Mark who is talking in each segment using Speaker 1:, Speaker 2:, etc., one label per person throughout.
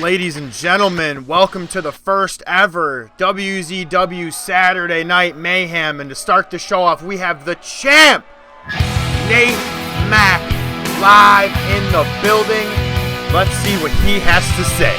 Speaker 1: Ladies and gentlemen, welcome to the first ever wZw Saturday Night Mayhem. And to start the show off, we have the champ, Nate Mack, live in the building. Let's see what he has to say.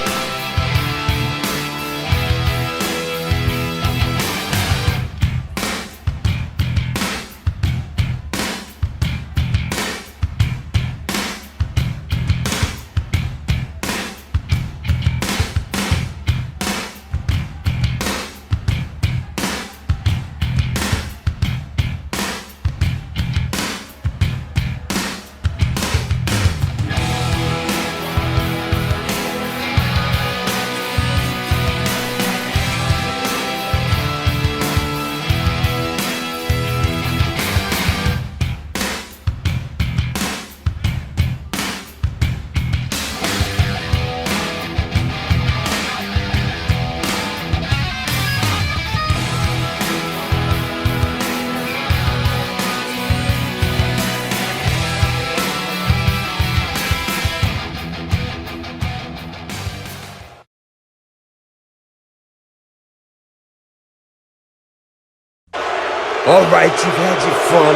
Speaker 2: Alright, you've had your fun,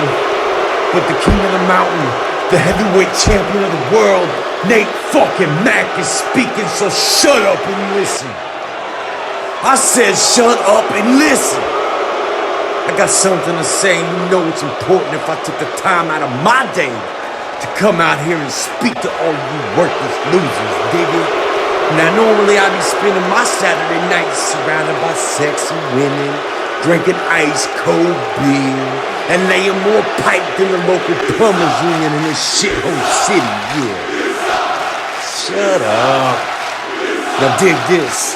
Speaker 2: but the king of the mountain, the heavyweight champion of the world, Nate fucking Mack is speaking, so shut up and listen. I said shut up and listen. I got something to say, and you know it's important if I took the time out of my day to come out here and speak to all you worthless losers, dig it? Now normally I'd be spending my Saturday nights surrounded by sexy women, drinking ice cold beer, and laying more pipe than the local plumbers union in this shithole city, yeah. Shut up. Now dig this.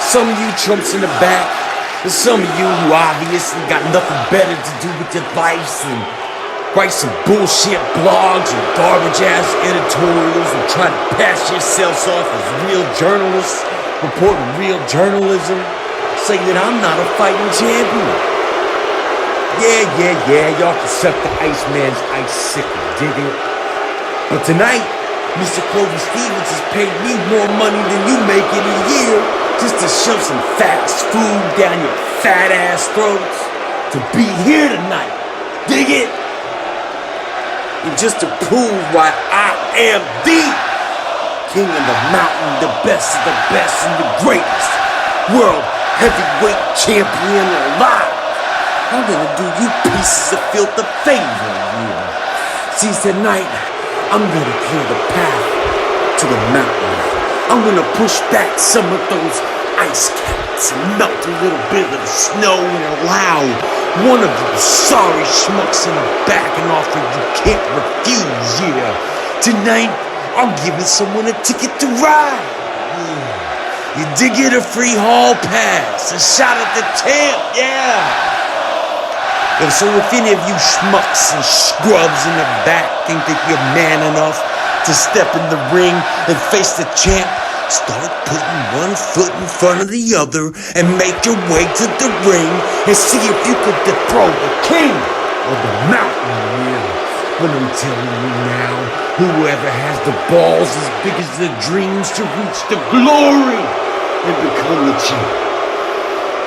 Speaker 2: Some of you chumps in the back, and some of you who obviously got nothing better to do with your lives than write some bullshit blogs and garbage ass editorials and try to pass yourselves off as real journalists, reporting real journalism, say that I'm not a fighting champion. Yeah, y'all can suck the Iceman's icicle, dig it? But tonight, Mr. Clover Stevens has paid me more money than you make in a year just to shove some fast food down your fat ass throats to be here tonight, dig it? And just to prove why I am the king of the mountain, the best of the best and the greatest world heavyweight champion alive, I'm gonna do you pieces of filth a favor, yeah. See, tonight, I'm gonna clear the path to the mountain. I'm gonna push back some of those ice caps and melt a little bit of the snow and allow one of you sorry schmucks in the back an offer you can't refuse, yeah. Tonight, I'm giving someone a ticket to ride, yeah. You dig it, a free hall pass, a shot at the champ, yeah. And so if any of you schmucks and scrubs in the back think that you're man enough to step in the ring and face the champ, start putting one foot in front of the other and make your way to the ring and see if you could dethrone the king of the mountain, yeah. But I'm telling you now, whoever has the balls as big as the dreams to reach the glory and become the champ,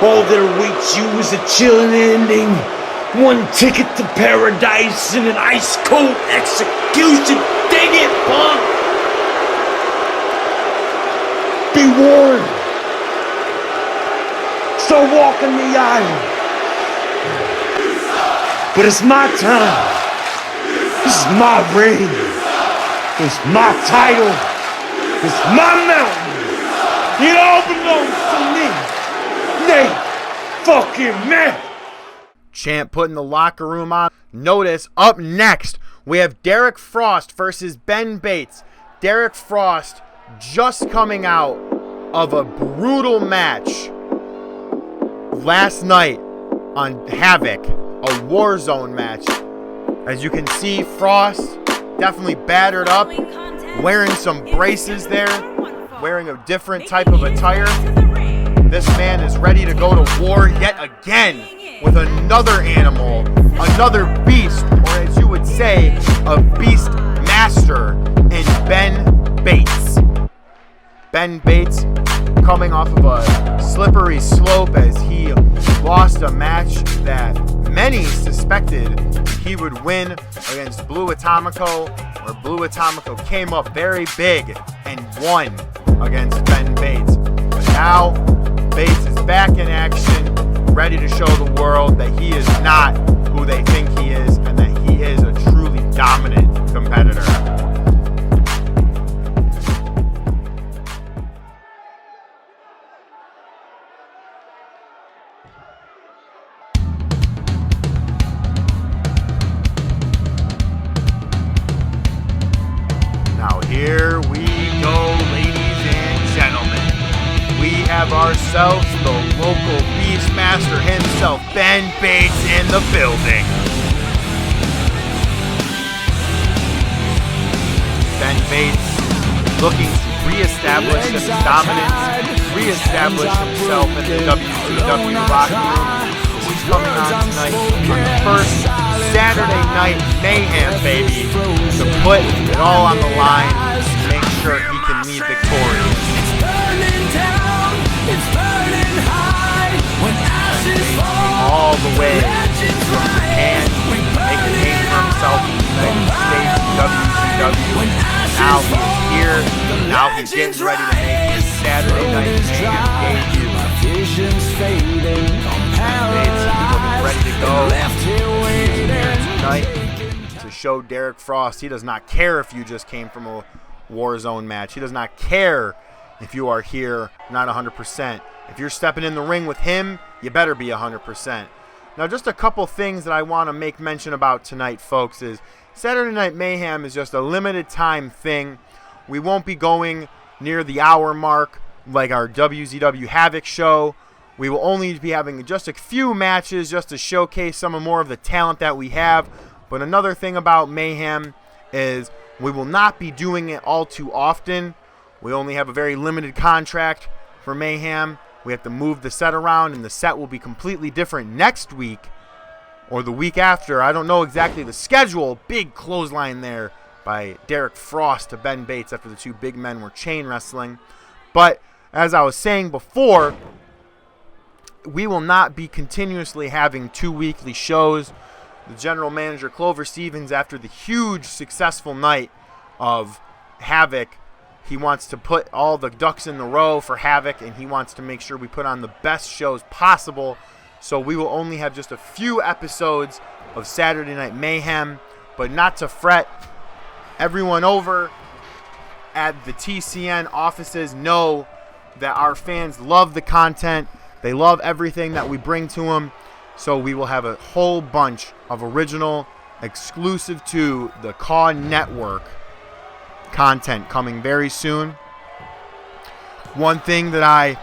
Speaker 2: all that awaits you is a chilling ending, one ticket to paradise and an ice cold execution. Dig it, punk! Be warned. Start walking the aisle. But it's my time. This is my ring. It's my title. It's my mountain. It all belongs to me. Nate fucking Mack.
Speaker 1: Champ putting the locker room on. Notice, up next, we have Derrick Frost versus Ben Bates. Derrick Frost just coming out of a brutal match last night on HAVOK, a Warzone match. As you can see, Frost definitely battered up, wearing some braces there, wearing a different type of attire. This man is ready to go to war yet again with another animal, another beast, or as you would say, a beast master in Ben Bates. Ben Bates coming off of a slippery slope as he lost a match that many suspected he would win against Blue Atomico, where Blue Atomico came up very big and won against Ben Bates. But now Bates is back in action, ready to show the world that he is not who they think he is and that he is a truly dominant competitor. Now here we go, ladies and gentlemen. We have ourselves the local Beastmaster himself, Ben Bates, in the building. Ben Bates looking to reestablish his dominance, reestablish himself in the WZW locker room. He's coming on tonight on the first Saturday Night Mayhem, baby, to put it all on the line and make sure he can leave victorious.
Speaker 3: It's burning down, it's burning high. When ashes fall,
Speaker 1: All the way from Japan, make a name for himself in the United States, WCW. Now he's here. Now he's getting ready to make his Saturday Night Mayhem debut.
Speaker 3: vision's fading, I'm
Speaker 1: Bates looking ready to go.
Speaker 3: left here waiting.
Speaker 1: Tonight to show Derrick Frost he does not care if you just came from a Warzone match. He does not care if you are here not 100%. If you're stepping in the ring with him, you better be 100%. Now, just a couple things that I want to make mention about tonight, folks, is Saturday Night Mayhem is just a limited time thing. We won't be going near the hour mark like our wZw HAVOK show. We will only be having just a few matches just to showcase some more of the talent that we have. But another thing about Mayhem is we will not be doing it all too often. We only have a very limited contract for Mayhem. We have to move the set around, and the set will be completely different next week or the week after. I don't know exactly the schedule. Big clothesline there by Derrick Frost to Ben Bates after the two big men were chain wrestling. But as I was saying before, we will not be continuously having 2 weekly shows. The general manager, Clover Stevens, after the huge successful night of HAVOK, he wants to put all the ducks in the row for HAVOK, and he wants to make sure we put on the best shows possible. So we will only have just a few episodes of Saturday Night Mayhem, but not to fret. Everyone over at the TCN offices know that our fans love the content. They love everything that we bring to them. So we will have a whole bunch of original, exclusive to the CAW network content coming very soon. One thing that I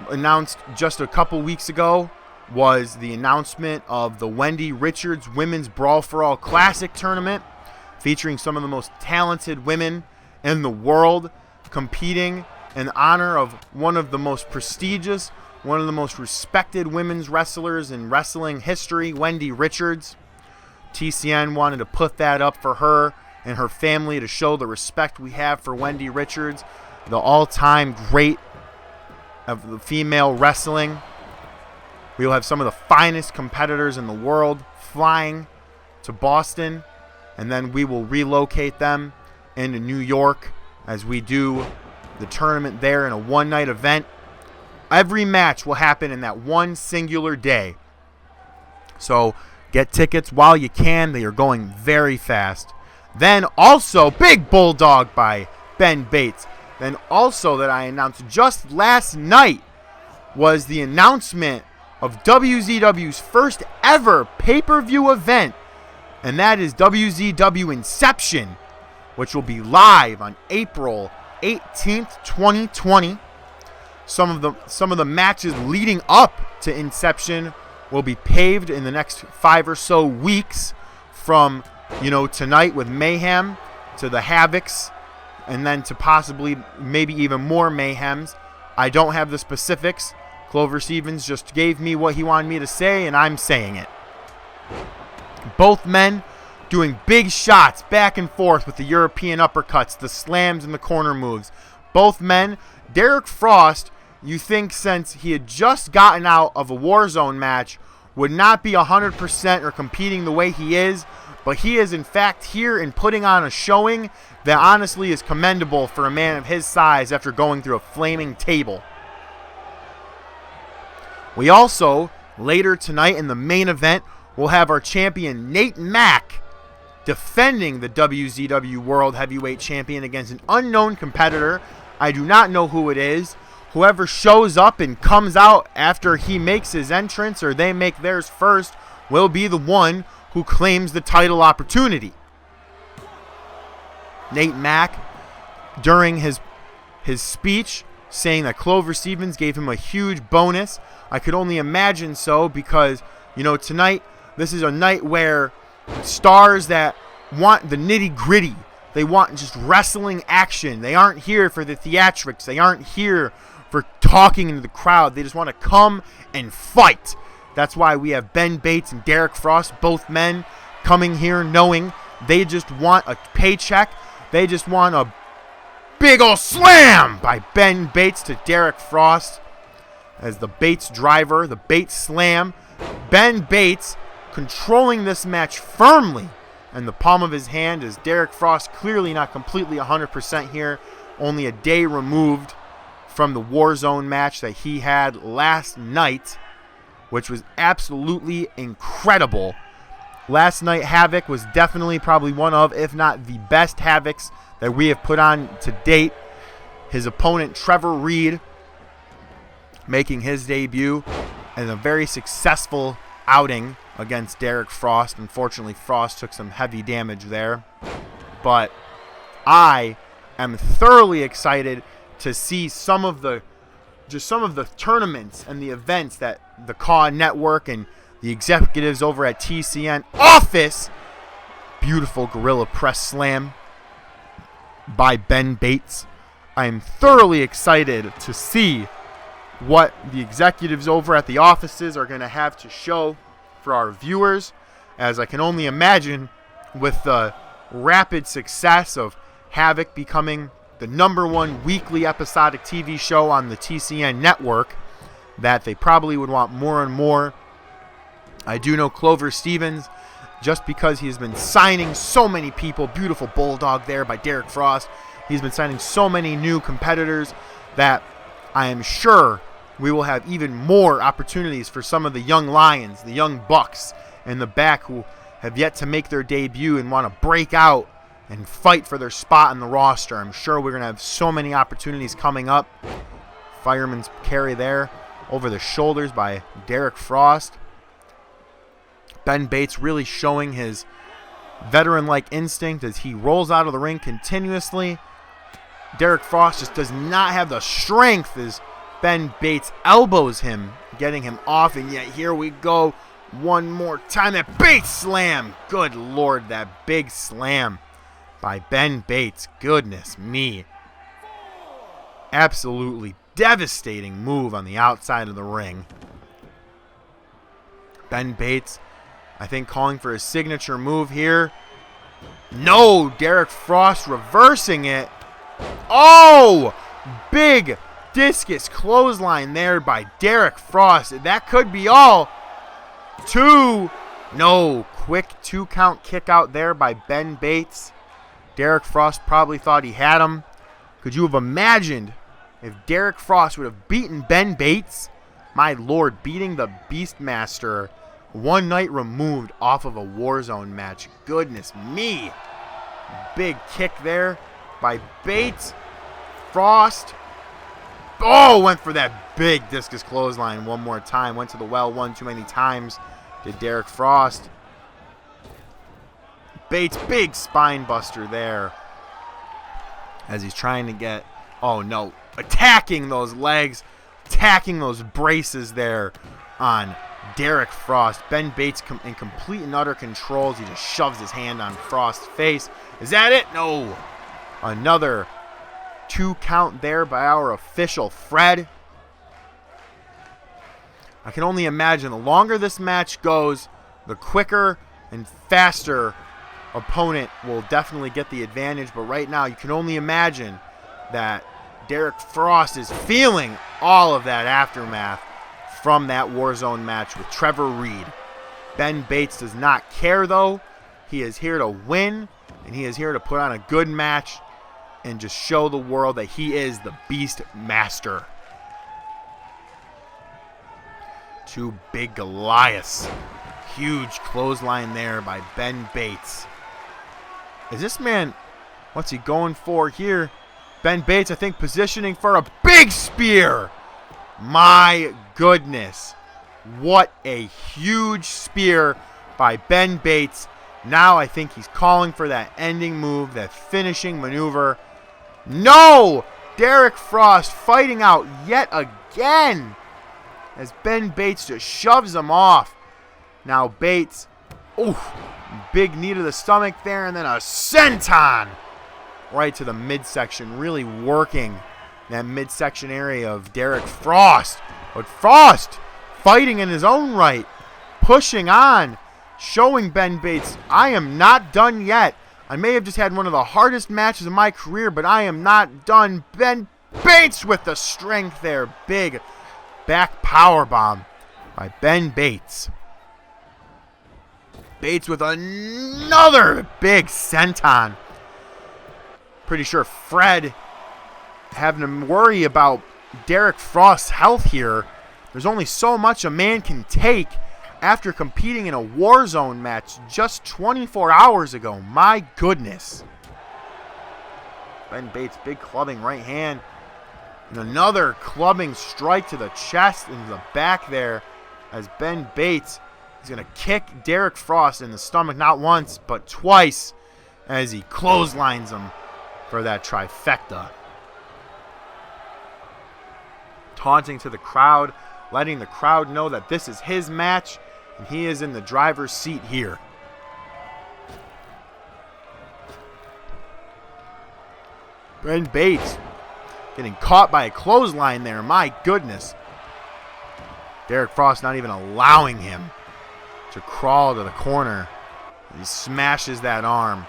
Speaker 1: announced just a couple weeks ago was the announcement of the Wendy Richards Women's Brawl for All Classic Tournament, featuring some of the most talented women in the world competing in honor of one of the most prestigious, one of the most respected women's wrestlers in wrestling history, Wendy Richards. TCN wanted to put that up for her and her family to show the respect we have for Wendy Richards, the all-time great of the female wrestling. We will have some of the finest competitors in the world flying to Boston, and then we will relocate them into New York as we do the tournament there in a one-night event. Every match will happen in that one singular day. So get tickets while you can. They are going very fast. Then also, big bulldog by Ben Bates. Then also that I announced just last night was the announcement of WZW's first ever pay-per-view event. And that is wZw Inception, which will be live on April 18th, 2020. Some of the matches leading up to Inception will be paved in the next 5 or so weeks, from tonight with Mayhem to the HAVOKs, and then to possibly maybe even more Mayhems. I don't have the specifics. Clover Stevens just gave me what he wanted me to say, and I'm saying it. Both men doing big shots back and forth with the European uppercuts, the slams, and the corner moves. Both men Derrick Frost, you think since he had just gotten out of a Warzone match, would not be 100% or competing the way he is, but he is in fact here and putting on a showing that honestly is commendable for a man of his size after going through a flaming table. We also, later tonight in the main event, will have our champion Nate Mack defending the wZw World Heavyweight Champion against an unknown competitor. I do not know who it is. Whoever shows up and comes out after he makes his entrance or they make theirs first will be the one who claims the title opportunity. Nate Mack, during his speech, saying that Clover Stevens gave him a huge bonus. I could only imagine so because, you know, tonight, this is a night where stars that want the nitty-gritty, they want just wrestling action. They aren't here for the theatrics. They aren't here for talking to the crowd. They just want to come and fight. That's why we have Ben Bates and Derrick Frost, both men, coming here knowing they just want a paycheck. They just want a big ol' slam by Ben Bates to Derrick Frost as the Bates driver, the Bates slam. Ben Bates controlling this match firmly in the palm of his hand as Derrick Frost clearly not completely 100% here, only a day removed from the Warzone match that he had last night, which was absolutely incredible. Last night, HAVOK was definitely probably one of, if not the best HAVOKs that we have put on to date. His opponent, Trevor Reed, making his debut in a very successful outing against Derrick Frost. Unfortunately, Frost took some heavy damage there. But I am thoroughly excited to see some of the tournaments and the events that the CAW Network and the executives over at TCN office. Beautiful Gorilla Press Slam by Ben Bates. I am thoroughly excited to see what the executives over at the offices are going to have to show for our viewers, as I can only imagine with the rapid success of HAVOK becoming the #1 weekly episodic TV show on the TCN network, that they probably would want more and more. I do know Clover Stevens, just because he's been signing so many people. Beautiful bulldog there by Derrick Frost. He's been signing so many new competitors that I am sure we will have even more opportunities for some of the young lions, the young bucks in the back who have yet to make their debut and want to break out and fight for their spot in the roster. I'm sure we're going to have so many opportunities coming up. Fireman's carry there over the shoulders by Derrick Frost. Ben Bates really showing his veteran-like instinct as he rolls out of the ring continuously. Derrick Frost just does not have the strength as Ben Bates elbows him, getting him off, and yet here we go one more time. That Bates slam! Good Lord, that big slam by Ben Bates. Goodness me. Absolutely devastating move on the outside of the ring. Ben Bates, I think, calling for his signature move here. No, Derrick Frost reversing it. Oh, big discus clothesline there by Derrick Frost. That could be all. Two. No, quick 2-count kick out there by Ben Bates. Derrick Frost probably thought he had him. Could you have imagined if Derrick Frost would have beaten Ben Bates? My Lord, beating the Beastmaster one night removed off of a Warzone match. Goodness me. Big kick there by Bates. Frost. Oh, went for that big discus clothesline one more time. Went to the well one too many times. Did Derrick Frost. Bates, big spine buster there as he's trying to get, oh no, attacking those legs, attacking those braces there on Derrick Frost. Ben Bates in complete and utter control as he just shoves his hand on Frost's face. Is that it? No. Another 2-count there by our official Fred. I can only imagine the longer this match goes, the quicker and faster opponent will definitely get the advantage. But right now, you can only imagine that Derrick Frost is feeling all of that aftermath from that Warzone match with Trevor Reed. Ben Bates does not care, though. He is here to win, and he is here to put on a good match and just show the world that he is the Beast Master. Two big Goliaths. Huge clothesline there by Ben Bates. Is this man, what's he going for here? Ben Bates, I think, positioning for a big spear. My goodness. What a huge spear by Ben Bates. Now I think he's calling for that ending move, that finishing maneuver. No! Derrick Frost fighting out yet again as Ben Bates just shoves him off. Now Bates, oof, big knee to the stomach there, and then a senton right to the midsection, really working that midsection area of Derrick Frost. But Frost fighting in his own right, pushing on, showing Ben Bates, I am not done yet. I may have just had one of the hardest matches of my career, but I am not done. Ben Bates with the strength there. Big back power bomb by Ben Bates. Bates with another big senton. Pretty sure Fred having to worry about Derrick Frost's health here. There's only so much a man can take after competing in a Warzone match just 24 hours ago. My goodness. Ben Bates, big clubbing right hand. And another clubbing strike to the chest and the back there as Ben Bates is going to kick Derrick Frost in the stomach not once but twice as he clotheslines him for that trifecta. Taunting to the crowd, letting the crowd know that this is his match and he is in the driver's seat here. Ben Bates getting caught by a clothesline there. My goodness. Derrick Frost not even allowing him to crawl to the corner. He smashes that arm.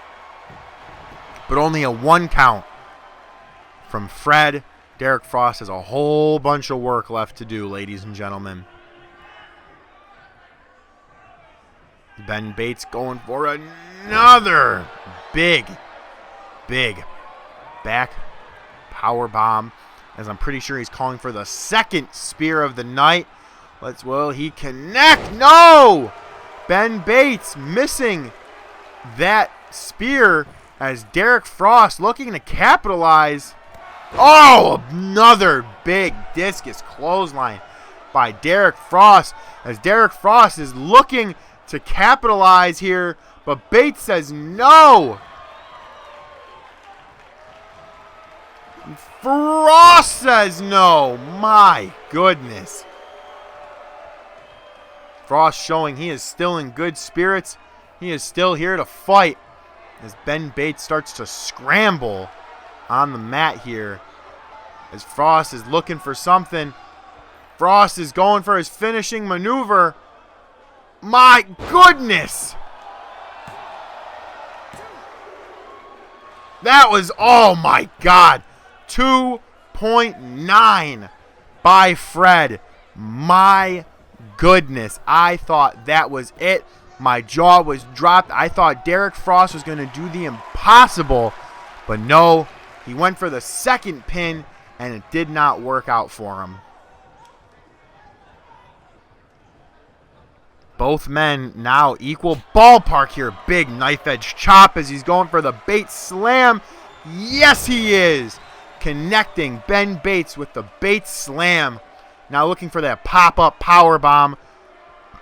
Speaker 1: But only a 1 count from Fred. Derrick Frost has a whole bunch of work left to do, ladies and gentlemen. Ben Bates going for another big back power bomb, as I'm pretty sure he's calling for the second spear of the night. Will he connect? No! Ben Bates missing that spear as Derrick Frost looking to capitalize. Oh, another big discus clothesline by Derrick Frost as Derrick Frost is looking to capitalize here, but Bates says no. Frost says no. My goodness. Frost showing he is still in good spirits. He is still here to fight as Ben Bates starts to scramble on the mat here as Frost is looking for something. Frost is going for his finishing maneuver. My goodness. That was, oh my God. 2.9 by Fred. My goodness. I thought that was it. My jaw was dropped. I thought Derrick Frost was going to do the impossible. But no, he went for the second pin, and it did not work out for him. Both men now equal ballpark here. Big knife edge chop as he's going for the Bates slam. Yes, he is. Connecting Ben Bates with the Bates slam. Now looking for that pop-up power bomb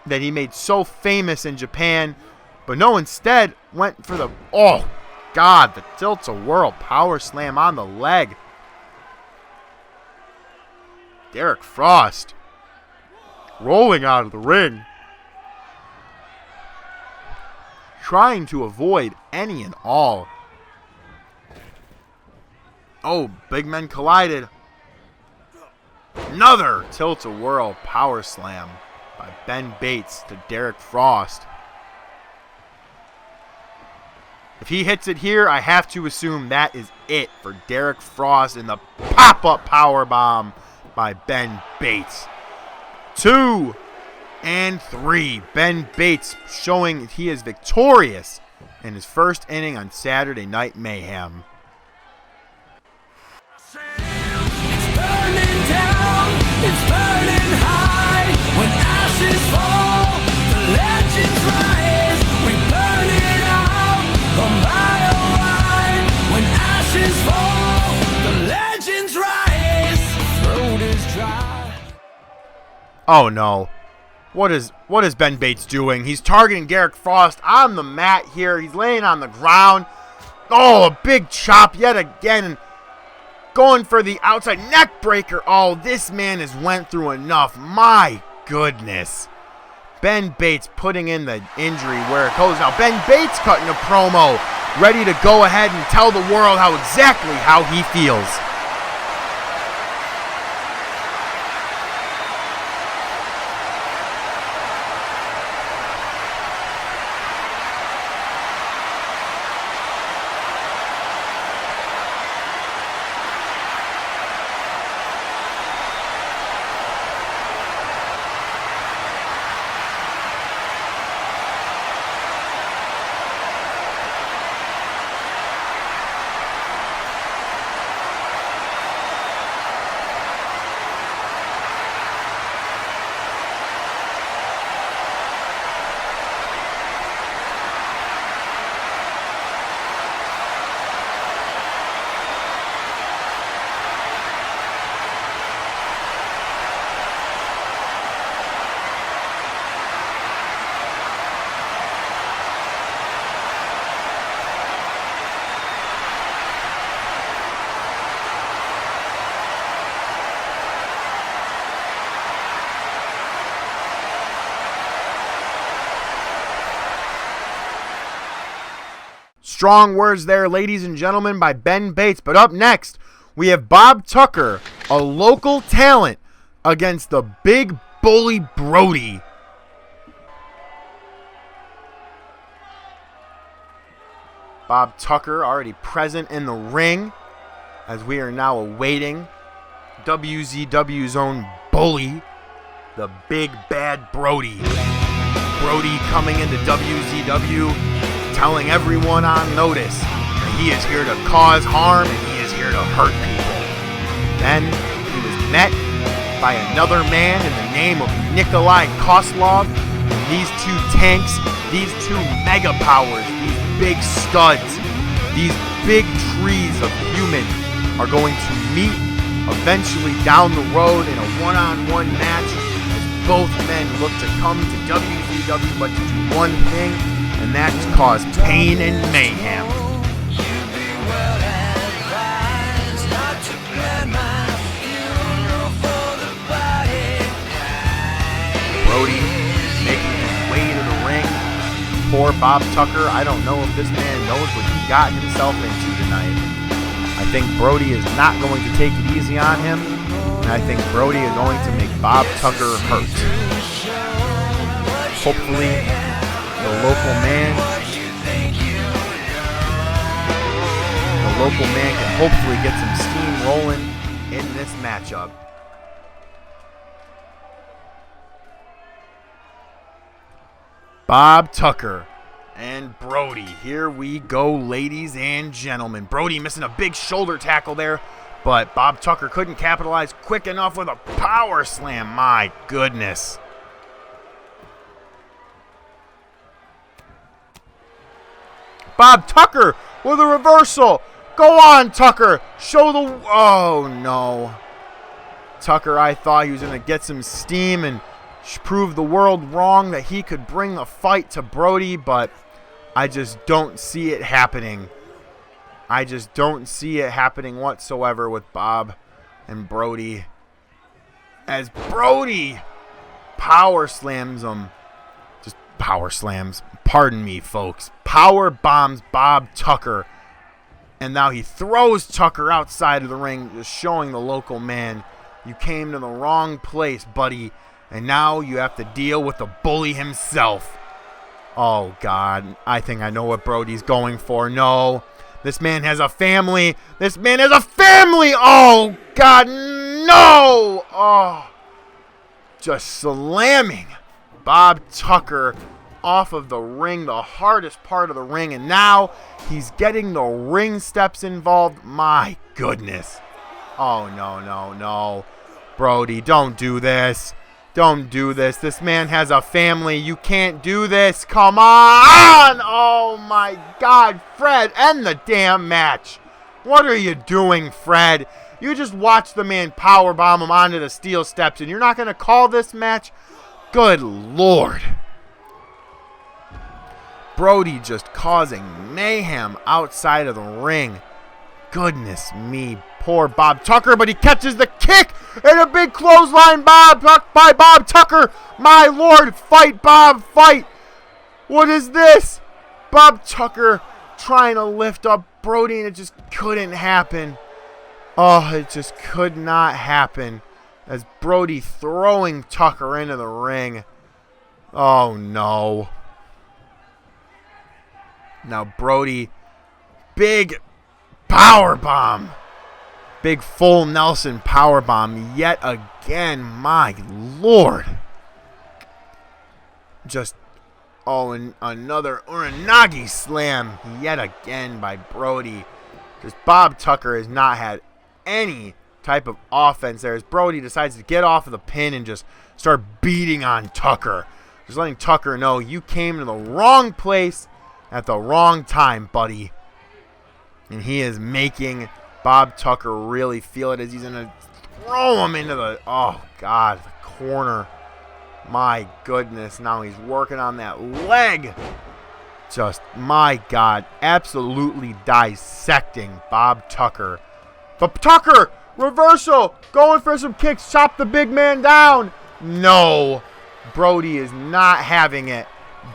Speaker 1: that he made so famous in Japan. But no, instead went for the, oh God, the tilt-a-whirl power slam on the leg. Derrick Frost rolling out of the ring, trying to avoid any and all. Oh, big men collided. Another tilt-a-whirl power slam by Ben Bates to Derrick Frost. If If he hits it here, I have to assume that is it for Derrick Frost in the pop-up powerbomb by Ben Bates. 2 and 3. Ben Bates showing he is victorious in his first inning on Saturday Night Mayhem.
Speaker 3: It's burning down, it's burning high. When ashes fall, the legends rise. We burn it out, no matter why. When ashes fall, the legends rise. Throat is dry.
Speaker 1: Oh no. What is Ben Bates doing? He's targeting Derrick Frost on the mat here. He's laying on the ground. Oh, a big chop yet again. And going for the outside neck breaker. Oh, this man has went through enough. My goodness. Ben Bates putting in the injury where it goes. Now, Ben Bates cutting a promo. Ready to go ahead and tell the world exactly how he feels. Strong words there, ladies and gentlemen, by Ben Bates. But up next, we have Bob Tucker, a local talent, against the big bully Brody. Bob Tucker already present in the ring as we are now awaiting wZw's own bully, the big bad Brody. Brody coming into wZw, telling everyone on notice that he is here to cause harm and he is here to hurt people. Then he was met by another man in the name of Nikolai Koslov. These two tanks, these two mega powers, these big studs, these big trees of humans are going to meet eventually down the road in a one-on-one match as both men look to come to wZw but to do one thing, and that's cause pain and mayhem. Brody making his way to the ring. Poor Bob Tucker. I don't know if this man knows what he got himself into tonight. I think Brody is not going to take it easy on him, and I think Brody is going to make Bob Tucker hurt. Hopefully, the local man can hopefully get some steam rolling in this matchup. Bob Tucker and Brody. Here we go, ladies and gentlemen. Brody missing a big shoulder tackle there, but Bob Tucker couldn't capitalize quick enough with a power slam. My goodness. Bob Tucker with a reversal. Go on, Tucker. Show the... Oh, no. Tucker, I thought he was going to get some steam and prove the world wrong that he could bring the fight to Brody, but I just don't see it happening. I just don't see it happening whatsoever with Bob and Brody. As Brody power slams him. Just power slams. Pardon me, folks. Power bombs Bob Tucker. And now he throws Tucker outside of the ring, just showing the local man, you came to the wrong place, buddy. And now you have to deal with the bully himself. Oh, God. I think I know what Brody's going for. No. This man has a family. This man has a family. Oh, God. No. Oh. Just slamming Bob Tucker off of the ring, the hardest part of the ring. And now he's getting the ring steps involved. My goodness. Oh, no, no, no. Brody, don't do this. Don't do this. This man has a family. You can't do this. Come on. Oh, my God. Fred, end the damn match. What are you doing, Fred? You just watched the man powerbomb him onto the steel steps, and you're not going to call this match? Good Lord. Brody just causing mayhem outside of the ring. Goodness me. Poor Bob Tucker, but he catches the kick and a big clothesline by Bob Tucker. My Lord, fight, Bob, fight. What is this? Bob Tucker trying to lift up Brody, and it just couldn't happen. Oh, it just could not happen as Brody throwing Tucker into the ring. Oh, no. Now Brody, big powerbomb. Big full Nelson powerbomb yet again. My Lord. Just, and another Uranagi slam yet again by Brody. Just Bob Tucker has not had any type of offense there as Brody decides to get off of the pin and just start beating on Tucker. Just letting Tucker know you came to the wrong place at the wrong time, buddy. And he is making Bob Tucker really feel it as he's going to throw him into the, oh, God, the corner. My goodness. Now he's working on that leg. Just, my God, absolutely dissecting Bob Tucker. But Tucker, reversal, going for some kicks, chop the big man down. No, Brody is not having it.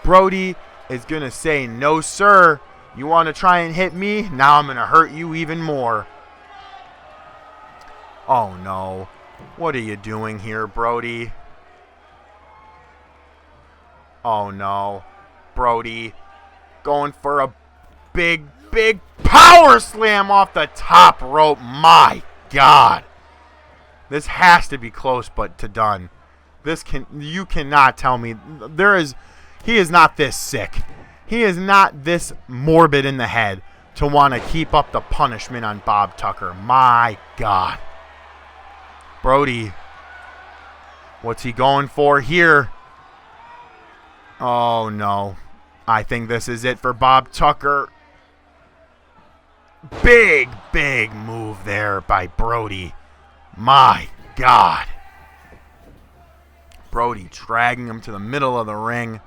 Speaker 1: Brody is going to say, no, sir. You want to try and hit me? Now I'm going to hurt you even more. Oh, no. What are you doing here, Brody? Oh, no. Brody going for a big power slam off the top rope. My God. This has to be close but to done. You cannot tell me he is not this sick. He is not this morbid in the head to want to keep up the punishment on Bob Tucker. My God. Brody, what's he going for here? Oh, no. I think this is it for Bob Tucker. Big move there by Brody. My God. Brody dragging him to the middle of the ring.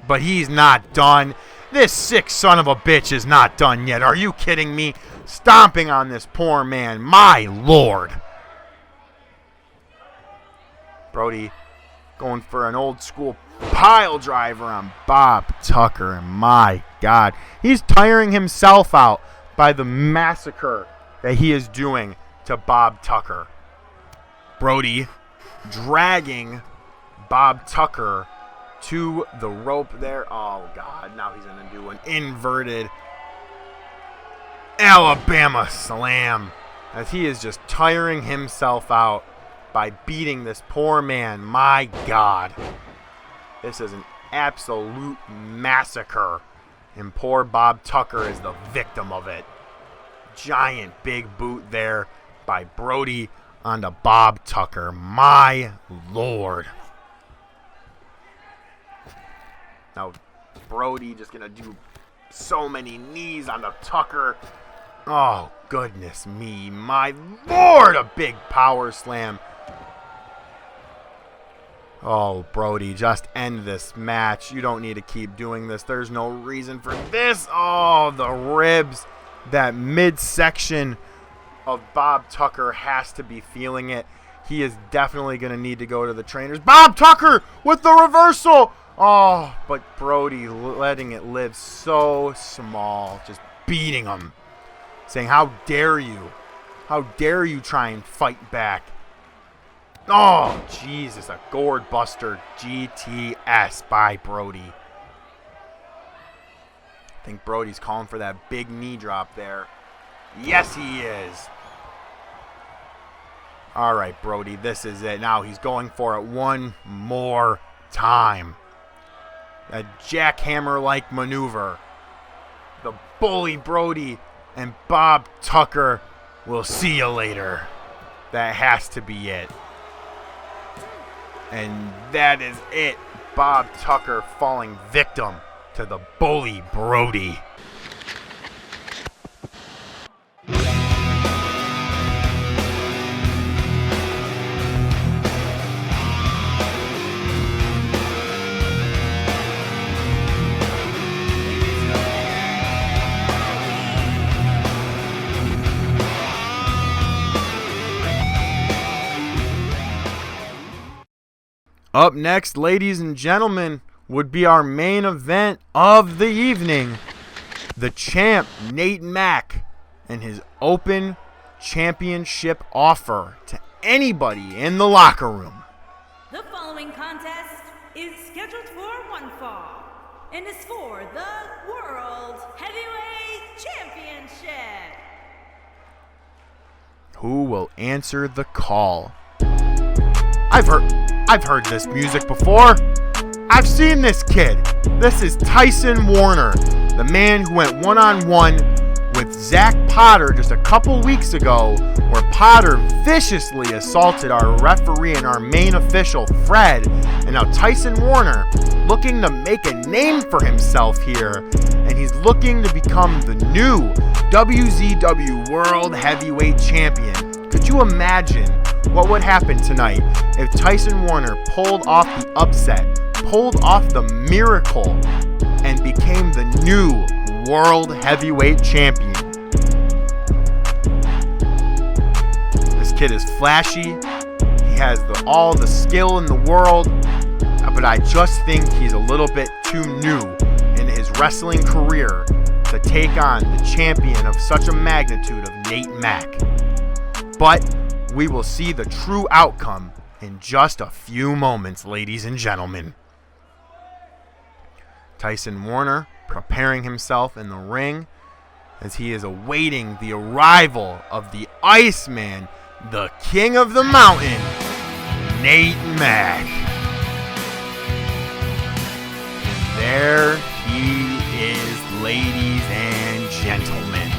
Speaker 1: But he's not done. This sick son of a bitch is not done yet. Are you kidding me? Stomping on this poor man. My Lord. Brody going for an old school pile driver on Bob Tucker. And my God. He's tiring himself out by the massacre that he is doing to Bob Tucker. Brody dragging Bob Tucker to the rope there. Oh, God. Now he's going to do an inverted Alabama slam as he is just tiring himself out by beating this poor man. My God. This is an absolute massacre. And poor Bob Tucker is the victim of it. Giant big boot there by Brody onto Bob Tucker. My Lord. Now, Brody just going to do so many knees on the Tucker. Oh, goodness me. My Lord, a big power slam. Oh, Brody, just end this match. You don't need to keep doing this. There's no reason for this. Oh, the ribs. That midsection of Bob Tucker has to be feeling it. He is definitely going to need to go to the trainers. Bob Tucker with the reversal. Oh, but Brody letting it live so small. Just beating him. Saying, how dare you? How dare you try and fight back? Oh, Jesus, a gourd buster GTS by Brody. I think Brody's calling for that big knee drop there. Yes, he is. All right, Brody, this is it. Now he's going for it one more time. A jackhammer-like maneuver. The Bully Brody and Bob Tucker will see you later. That has to be it. And that is it. Bob Tucker falling victim to the Bully Brody. Up next, ladies and gentlemen, would be our main event of the evening. The champ, Nate Mack, and his open championship offer to anybody in the locker room.
Speaker 4: The following contest is scheduled for one fall and is for the World Heavyweight Championship.
Speaker 1: Who will answer the call? I've heard this music before. I've seen this kid. This is Tyson Warner, the man who went one-on-one with Zach Potter just a couple weeks ago, where Potter viciously assaulted our referee and our main official, Fred. And now Tyson Warner looking to make a name for himself here, and he's looking to become the new wZw World Heavyweight Champion. Could you imagine what would happen tonight if Tyson Warner pulled off the upset, pulled off the miracle, and became the new World Heavyweight Champion? This kid is flashy. He has all the skill in the world, but I just think he's a little bit too new in his wrestling career to take on the champion of such a magnitude of Nate Mack. But we will see the true outcome in just a few moments, ladies and gentlemen. Tyson Warner preparing himself in the ring as he is awaiting the arrival of the Iceman, the King of the Mountain, Nate Mack. And there he is, ladies and gentlemen.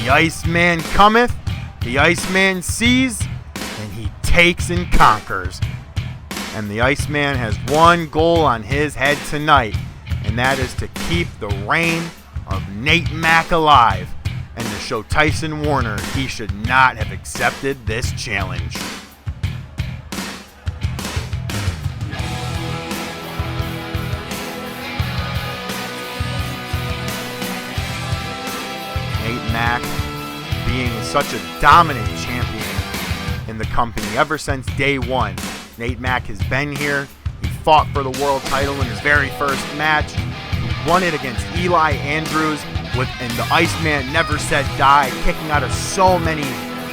Speaker 1: The Iceman cometh, the Iceman sees, and he takes and conquers. And the Iceman has one goal on his head tonight, and that is to keep the reign of Nate Mack alive, and to show Tyson Warner he should not have accepted this challenge. Nate Mack being such a dominant champion in the company ever since day one. Nate Mack has been here. He fought for the world title in his very first match. He won it against Eli Andrews, and the Iceman never said die, kicking out of so many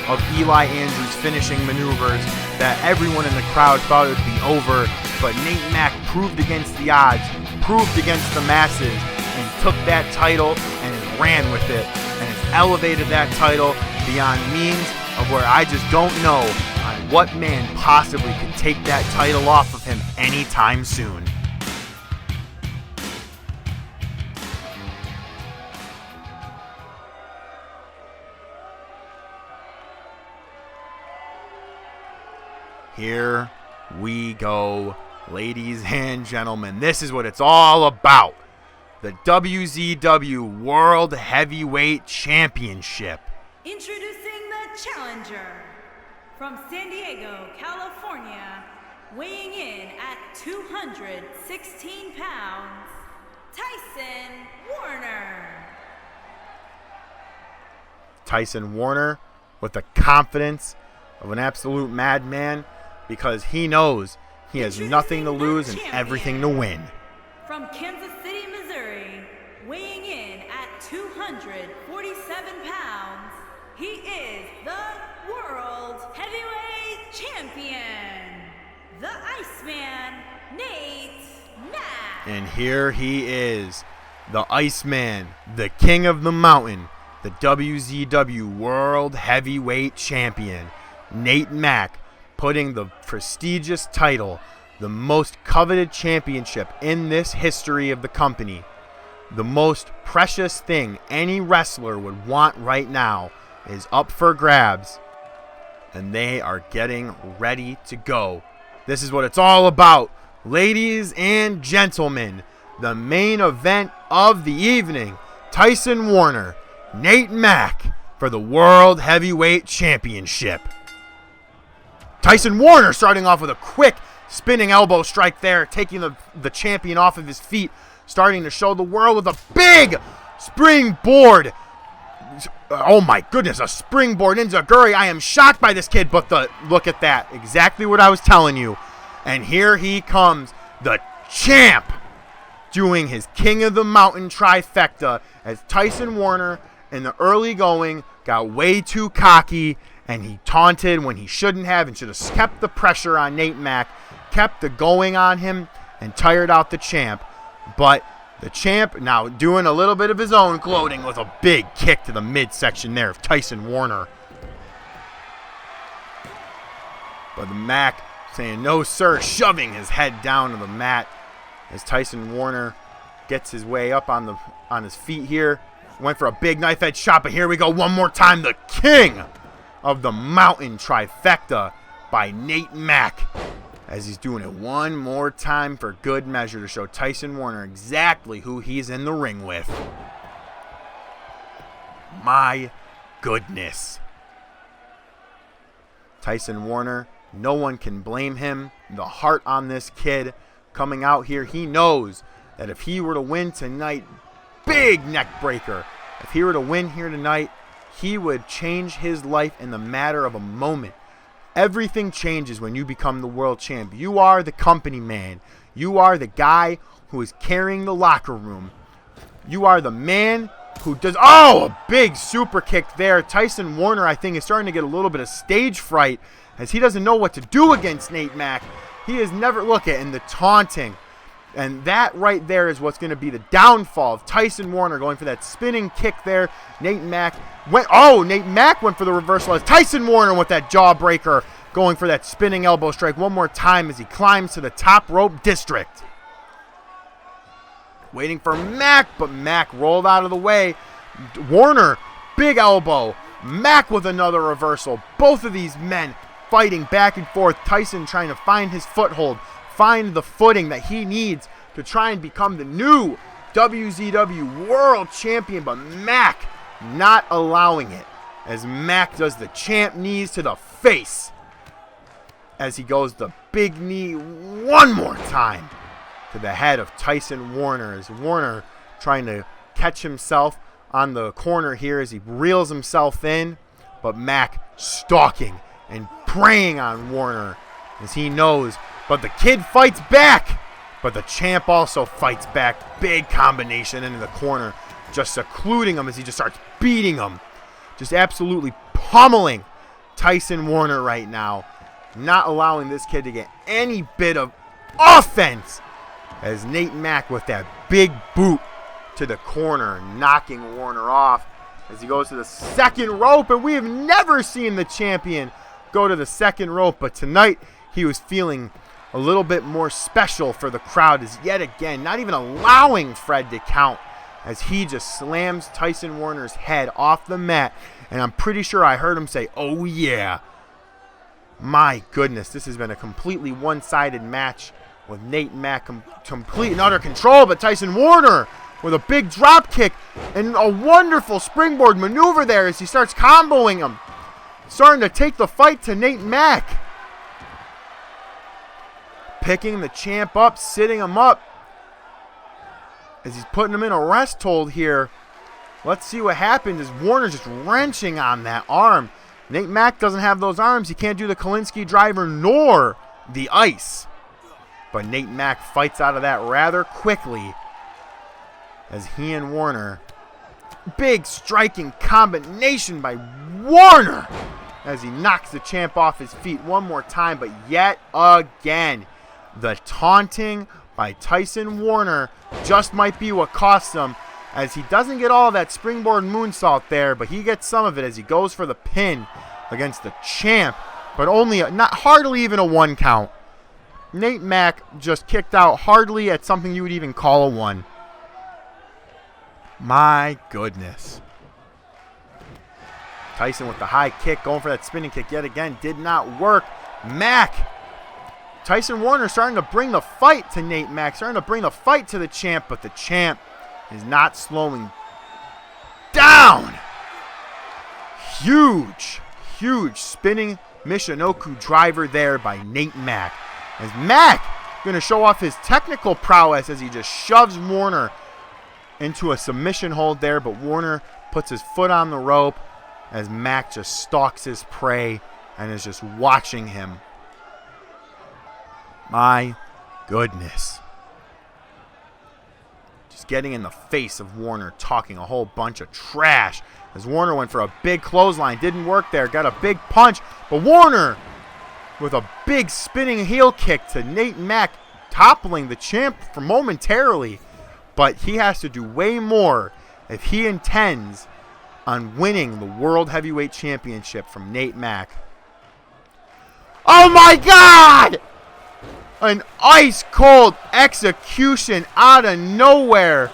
Speaker 1: of Eli Andrews' finishing maneuvers that everyone in the crowd thought it would be over. But Nate Mack proved against the odds, proved against the masses, and took that title and ran with it, and has elevated that title beyond means of where I just don't know on what man possibly could take that title off of him anytime soon. Here we go, ladies and gentlemen. This is what it's all about. The wZw World Heavyweight Championship.
Speaker 4: Introducing the challenger from San Diego, California, weighing in at 216 pounds, Tyson Warner.
Speaker 1: Tyson Warner with the confidence of an absolute madman, because he knows he has nothing to lose and everything to win.
Speaker 4: From Kansas City, Missouri, weighing in at 247 pounds, he is the World Heavyweight Champion, the Iceman, Nate Mack.
Speaker 1: And here he is, the Iceman, the King of the Mountain, the wZw World Heavyweight Champion, Nate Mack, putting the prestigious title, the most coveted championship in this history of the company, the most precious thing any wrestler would want right now, is up for grabs, and they are getting ready to go. This is what it's all about, ladies and gentlemen. The main event of the evening, Tyson Warner, Nate Mack for the World Heavyweight Championship. Tyson Warner starting off with a quick spinning elbow strike there, taking the champion off of his feet, starting to show the world with a big springboard. Oh my goodness, a springboard enziguri. I am shocked by this kid, but look at that. Exactly what I was telling you. And here he comes, the champ, doing his King of the Mountain trifecta, as Tyson Warner in the early going got way too cocky, and he taunted when he shouldn't have, and should have kept the pressure on Nate Mack, kept the going on him, and tired out the champ. But the champ now doing a little bit of his own gloating with a big kick to the midsection there of Tyson Warner. But the Mack saying no sir, shoving his head down to the mat as Tyson Warner gets his way up on his feet here. Went for a big knife edge shot, but here we go one more time. The King of the Mountain trifecta by Nate Mack, as he's doing it one more time for good measure to show Tyson Warner exactly who he's in the ring with. My goodness. Tyson Warner, no one can blame him. The heart on this kid coming out here. He knows that if he were to win tonight, big neck breaker. If he were to win here tonight, he would change his life in the matter of a moment. Everything changes when you become the world champ. You are the company man. You are the guy who is carrying the locker room. You are the man who does... Oh, a big super kick there. Tyson Warner, I think, is starting to get a little bit of stage fright as he doesn't know what to do against Nate Mack. He has never... Look at, and the taunting. And that right there is what's going to be the downfall of Tyson Warner, going for that spinning kick there. Nate Mack went for the reversal as Tyson Warner with that jawbreaker, going for that spinning elbow strike one more time as he climbs to the top rope district. Waiting for Mack, but Mack rolled out of the way. Warner, big elbow. Mack with another reversal. Both of these men fighting back and forth. Tyson trying to find his foothold, find the footing that he needs to try and become the new wZw World Champion, but Mack not allowing it, as Mack does the champ knees to the face as he goes the big knee one more time to the head of Tyson Warner, as Warner trying to catch himself on the corner here as he reels himself in, but Mack stalking and preying on Warner as he knows. But the kid fights back. But the champ also fights back. Big combination into the corner. Just secluding him as he just starts beating him. Just absolutely pummeling Tyson Warner right now. Not allowing this kid to get any bit of offense. As Nate Mack with that big boot to the corner. Knocking Warner off as he goes to the second rope. And we have never seen the champion go to the second rope. But tonight he was feeling a little bit more special for the crowd, as yet again, not even allowing Fred to count, as he just slams Tyson Warner's head off the mat. And I'm pretty sure I heard him say, "Oh yeah." My goodness, this has been a completely one-sided match with Nate Mack complete and utter control, but Tyson Warner with a big drop kick and a wonderful springboard maneuver there as he starts comboing him. Starting to take the fight to Nate Mack. Picking the champ up, sitting him up as he's putting him in a rest hold here. Let's see what happens as Warner's just wrenching on that arm. Nate Mack doesn't have those arms. He can't do the Kalinsky driver nor the ice. But Nate Mack fights out of that rather quickly as he and Warner. Big striking combination by Warner as he knocks the champ off his feet one more time. But yet again, the taunting by Tyson Warner just might be what costs him, as he doesn't get all of that springboard moonsault there, but he gets some of it as he goes for the pin against the champ, but hardly even a 1 count. Nate Mack just kicked out hardly at something you would even call a 1. My goodness. Tyson with the high kick, going for that spinning kick yet again, did not work. Tyson Warner starting to bring the fight to Nate Mack, starting to bring the fight to the champ, but the champ is not slowing down. Huge spinning Michinoku driver there by Nate Mack. As Mack going to show off his technical prowess as he just shoves Warner into a submission hold there, but Warner puts his foot on the rope as Mack just stalks his prey and is just watching him. My goodness. Just getting in the face of Warner, talking a whole bunch of trash. As Warner went for a big clothesline, didn't work there, got a big punch, but Warner with a big spinning heel kick to Nate Mack, toppling the champ for momentarily. But he has to do way more if he intends on winning the World Heavyweight Championship from Nate Mack. Oh my God! An ice-cold execution out of nowhere.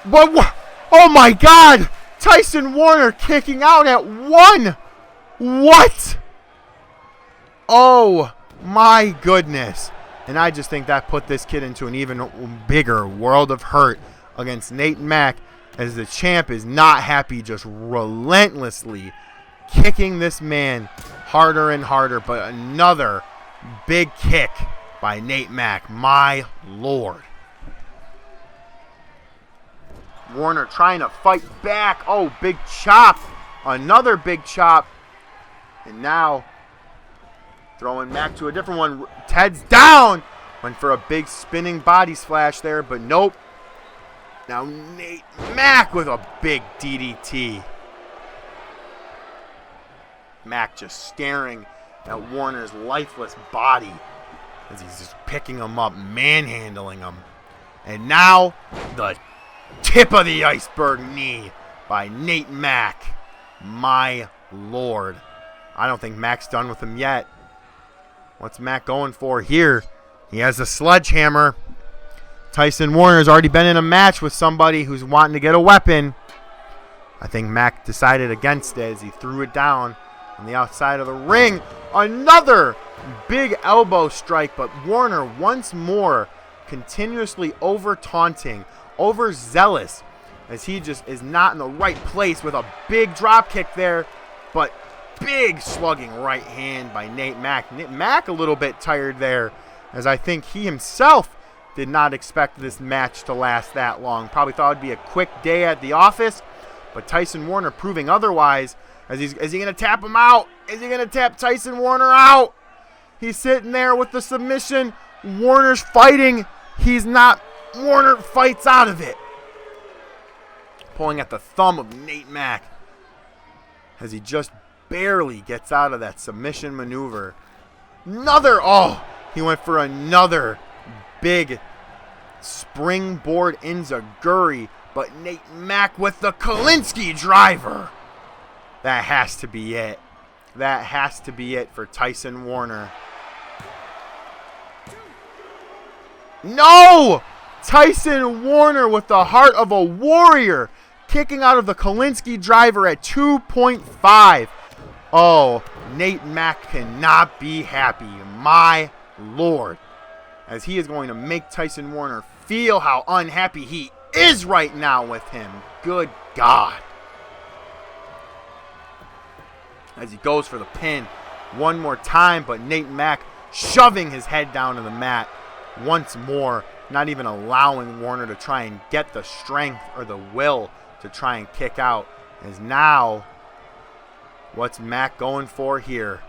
Speaker 1: What? Oh my God! Tyson Warner kicking out at 1. What? Oh my goodness. And I just think that put this kid into an even bigger world of hurt against Nate Mack, as the champ is not happy, just relentlessly kicking this man harder and harder. But another big kick by Nate Mack. My Lord. Warner trying to fight back. Oh, big chop. Another big chop. And now throwing Mack to a different one. Ted's down. Went for a big spinning body splash there, but nope. Now Nate Mack with a big DDT. Mack just staring at Warner's lifeless body as he's just picking him up, manhandling him. And now the tip of the iceberg knee by Nate Mack. My Lord. I don't think Mack's done with him yet. What's Mack going for here? He has a sledgehammer. Tyson Warner's already been in a match with somebody who's wanting to get a weapon. I think Mack decided against it as he threw it down on the outside of the ring. Another big elbow strike, but Warner once more continuously over-taunting, overzealous, as he just is not in the right place with a big drop kick there, but big slugging right hand by Nate Mack. Nate Mack a little bit tired there, as I think he himself did not expect this match to last that long. Probably thought it would be a quick day at the office, but Tyson Warner proving otherwise. Is he going to tap him out? Is he going to tap Tyson Warner out? He's sitting there with the submission. Warner's fighting. He's not. Warner fights out of it. Pulling at the thumb of Nate Mack as he just barely gets out of that submission maneuver. He went for another big springboard enziguri, but Nate Mack with the Kolinsky driver. That has to be it. That has to be it for Tyson Warner. No! Tyson Warner with the heart of a warrior, kicking out of the Kolinsky driver at 2.5. Oh, Nate Mack cannot be happy. My Lord. As he is going to make Tyson Warner feel how unhappy he is right now with him. Good God. As he goes for the pin one more time, but Nate Mack shoving his head down to the mat once more, not even allowing Warner to try and get the strength or the will to try and kick out. As now, what's Mack going for here?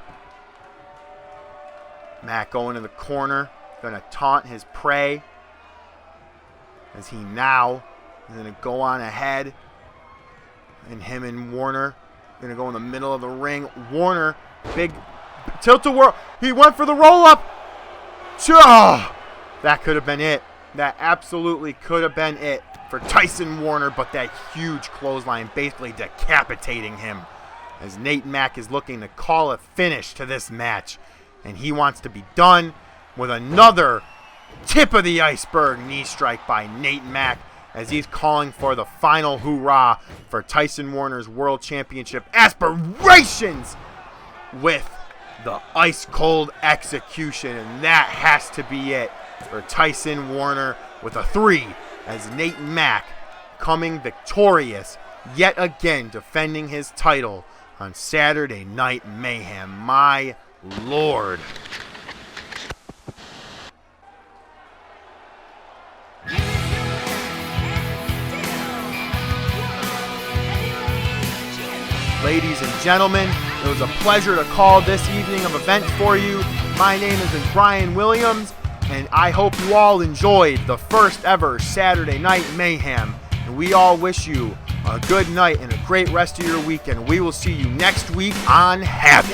Speaker 1: Mack going to the corner, going to taunt his prey, as he now is going to go on ahead, and him and Warner going to go in the middle of the ring. Warner, big tilt-a-whirl. He went for the roll-up. That could have been it. That absolutely could have been it for Tyson Warner, but that huge clothesline basically decapitating him as Nate Mack is looking to call a finish to this match. And he wants to be done with another tip of the iceberg knee strike by Nate Mack as he's calling for the final hoorah for Tyson Warner's World Championship aspirations with the ice-cold execution. And that has to be it for Tyson Warner with a 3 as Nate Mack coming victorious yet again, defending his title on Saturday Night Mayhem. My Lord. Ladies and gentlemen, it was a pleasure to call this evening of events for you. My name is Brian Williams, and I hope you all enjoyed the first ever Saturday Night Mayhem. And we all wish you a good night and a great rest of your weekend. We will see you next week on HAVOK.